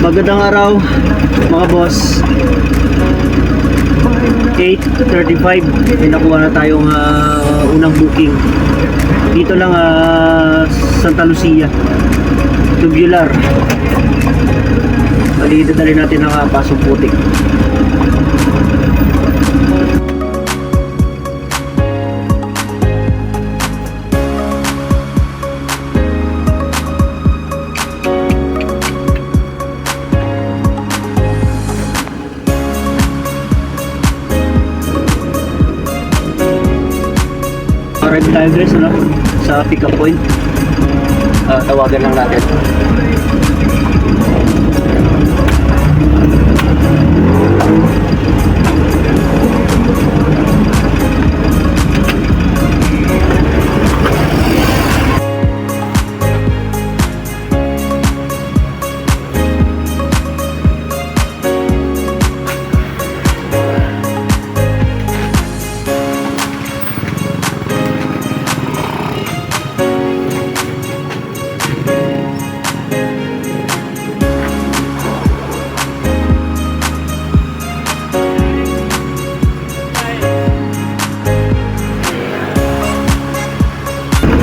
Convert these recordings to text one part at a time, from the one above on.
Magandang araw mga boss. 8:35 may nakuha na tayong unang booking dito lang, Santa Lucia, Tubular. Bali dadali natin ang Pasong Putik. Arrive tayo guys, sa pick up point. Tawagan lang natin.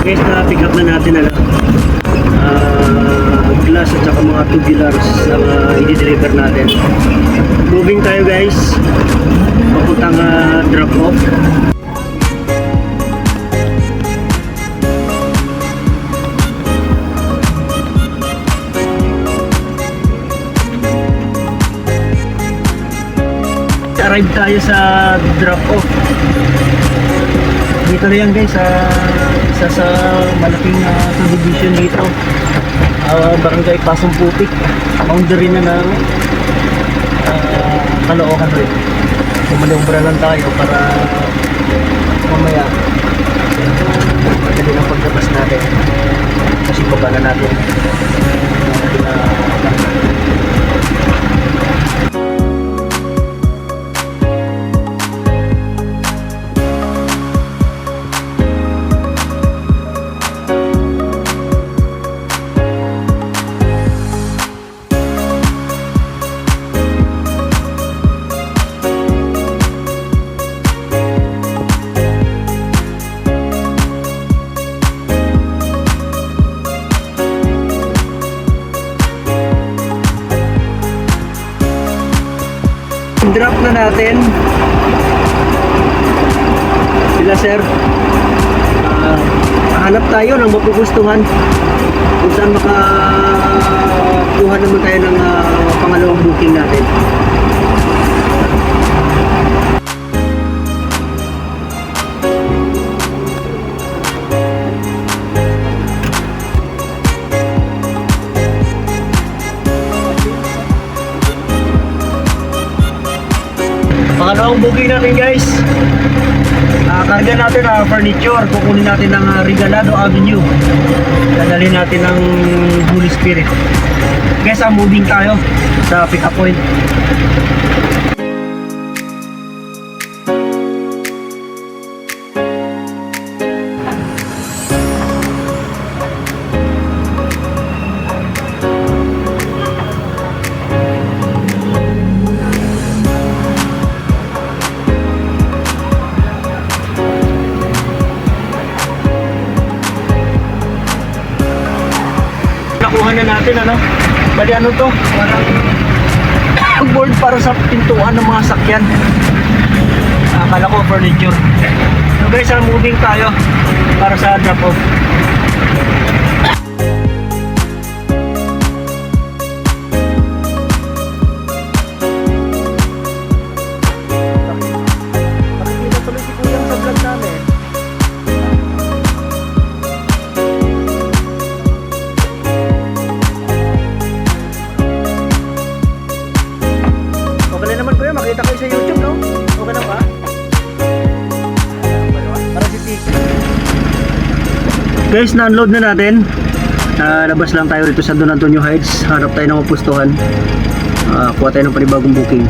Guys, na-pick up na natin glass at saka mga tubulars ang i-deliver natin. Moving tayo guys, papuntang drop off. Arrive tayo sa drop off. Dito na yan guys, isa sa malaking subdivision dito, barangay Pasong Putik, boundary na ng Caloocan rin. Kumaliumbra lang tayo para mamaya madali ng pagkabas natin kasi baba na natin. Drop na natin sila sir. Hanap tayo ng mapugustuhan kung saan makakuha naman tayo ng pangalawang booking natin. Pangalawang booking natin guys, karga natin furniture. Kukunin natin ng Regalado Avenue, dadalhin natin ng Holy Spirit. Guys, moving tayo sa pick up point. Nakuha na natin bali to, parang board para sa pintuan ng mga sakyan. Akala ko furniture. So guys, moving tayo para sa drop off. Nakikita tuloy si Kuya sa vlog namin. Makita kayo sa YouTube, no? Okay na ba? Para si Tiki. Guys, na-unload na natin. Labas lang tayo rito sa Don Antonio Heights. Hanap tayo ng mapustuhan. Kuha tayo ng panibagong booking.